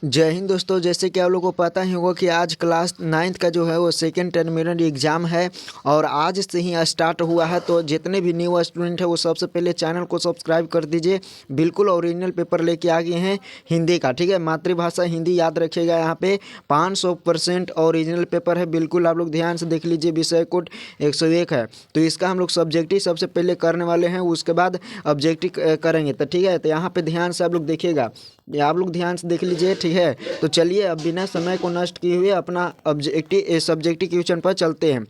जय हिंद दोस्तों। जैसे कि आप लोगों को पता ही होगा कि आज क्लास 9th का जो है वो सेकेंड टर्मिनल एग्ज़ाम है और आज से ही स्टार्ट हुआ है। तो जितने भी न्यू स्टूडेंट हैं वो सबसे पहले चैनल को सब्सक्राइब कर दीजिए। बिल्कुल ओरिजिनल पेपर लेके आ गए हैं हिंदी का, ठीक है। मातृभाषा हिंदी याद रखिएगा। यहाँ पे 500% ओरिजिनल पेपर है। बिल्कुल आप लोग ध्यान से देख लीजिए। विषय कोड 101 है, तो इसका हम लोग सब्जेक्टिव सबसे पहले करने वाले हैं, उसके बाद ऑब्जेक्टिव करेंगे। तो ठीक है, तो यहाँ पे ध्यान से आप लोग देखिएगा, ये आप लोग ध्यान से देख लीजिए, ठीक है। तो चलिए अब बिना समय को नष्ट किए हुए अपना ऑब्जेक्टिव सब्जेक्टिव क्वेश्चन पर चलते हैं।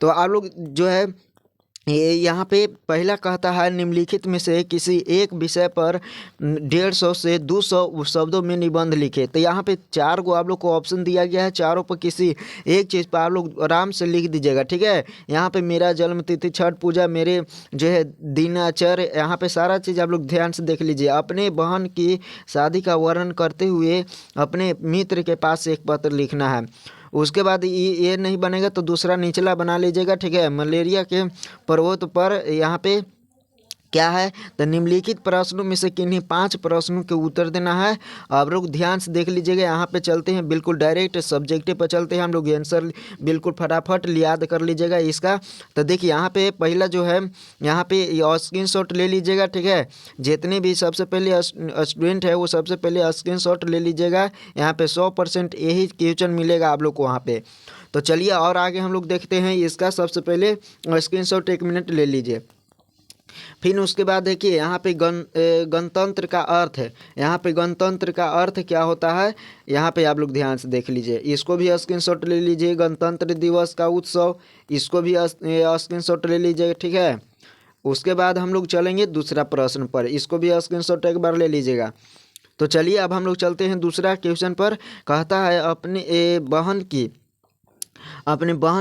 तो आप लोग जो है ये यहाँ पे पहला कहता है निम्नलिखित में से किसी एक विषय पर 150 से 200 शब्दों में निबंध लिखे। तो यहाँ पे 4 को आप लोग को ऑप्शन दिया गया है, चारों पर किसी एक चीज़ पर आप लोग आराम से लिख दीजिएगा, ठीक है। यहाँ पे मेरा जन्म तिथि, छठ पूजा, मेरे जो है दिनाचर, यहाँ पे सारा चीज़ आप लोग ध्यान से देख लीजिए। अपने बहन की शादी का वर्णन करते हुए अपने मित्र के पास एक पत्र लिखना है। उसके बाद ये नहीं बनेगा तो दूसरा निचला बना लीजिएगा, ठीक है। मलेरिया के पर्वत पर यहाँ पे क्या है, तो निम्नलिखित प्रश्नों में से किन्हीं 5 प्रश्नों के उत्तर देना है। आप लोग ध्यान से देख लीजिएगा। यहाँ पे चलते हैं, बिल्कुल डायरेक्ट सब्जेक्टिव पर चलते हैं हम लोग। आंसर बिल्कुल फटाफट याद कर लीजिएगा इसका। तो देखिए यहाँ पे पहला जो है, यहाँ पे स्क्रीन शॉट ले लीजिएगा, ठीक है। जितने भी सबसे पहले स्टूडेंट है वो सबसे पहले स्क्रीन शॉट ले लीजिएगा। यहाँ पे 100% यही क्वेश्चन मिलेगा आप लोग को वहाँ पे। तो चलिए और आगे हम लोग देखते हैं इसका। सबसे पहले स्क्रीन शॉट 1 मिनट ले लीजिए। फिर उसके बाद देखिए यहाँ पे गणतंत्र का अर्थ है। यहाँ पे गणतंत्र का अर्थ क्या होता है, यहाँ पे आप लोग ध्यान से देख लीजिए। इसको भी स्क्रीनशॉट ले लीजिए। गणतंत्र दिवस का उत्सव, इसको भी स्क्रीनशॉट ले लीजिए, ठीक है। उसके बाद हम लोग चलेंगे दूसरा प्रश्न पर, इसको भी स्क्रीनशॉट एक बार ले लीजिएगा। तो चलिए अब हम लोग चलते हैं दूसरा क्वेश्चन पर। कहता है अपने बहन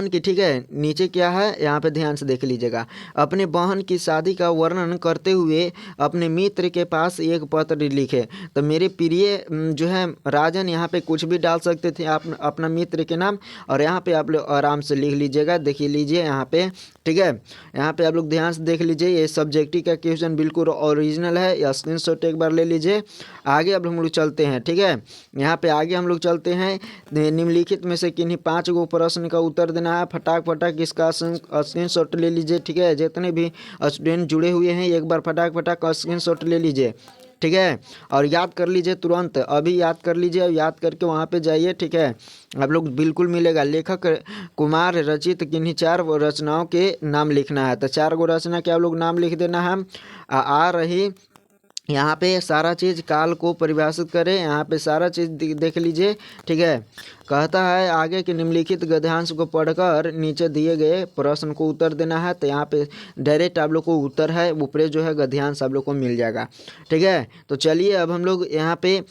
की, ठीक है। नीचे क्या है यहाँ पे ध्यान से देख लीजिएगा। अपने बहन की शादी का वर्णन करते हुए अपने मित्र के पास एक पत्र लिखे। तो मेरे प्रिय जो है राजन, यहाँ पे कुछ भी डाल सकते थे आप अपना मित्र के नाम, और यहाँ पे आप लोग आराम से लिख लीजिएगा। देखिए लीजिए यहाँ पे, ठीक है। यहाँ पे आप लोग ध्यान से देख लीजिए। ये सब्जेक्टिव का क्वेश्चन बिल्कुल ओरिजिनल है, या स्क्रीनशॉट एक बार ले लीजिए। आगे अब हम लोग चलते हैं, ठीक है। यहाँ पे आगे हम लोग चलते हैं। निम्नलिखित में से किन्हीं 5 गो प्रश्न का उत्तर देना है। फटाक फटाक इसका स्क्रीनशॉट ले लीजिए, ठीक है। जितने भी स्टूडेंट जुड़े हुए हैं एक बार फटाक फटाक स्क्रीनशॉट ले लीजिए, ठीक है। और याद कर लीजिए, तुरंत अभी याद कर लीजिए और याद करके वहाँ पे जाइए, ठीक है। आप लोग बिल्कुल मिलेगा। लेखक कुमार रचित किन्हीं 4 रचनाओं के नाम लिखना है। तो 4 गो रचना के आप लोग नाम लिख देना है। आ रही यहाँ पे सारा चीज़ काल को परिभाषित करें। यहाँ पे सारा चीज़ देख लीजिए, ठीक है। कहता है आगे के निम्नलिखित गद्यांश को पढ़कर नीचे दिए गए प्रश्न को उत्तर देना है। तो यहाँ पे डायरेक्ट आप लोग को उत्तर है, ऊपर जो है गद्यांश आप लोग को मिल जाएगा, ठीक है। तो चलिए अब हम लोग यहाँ पे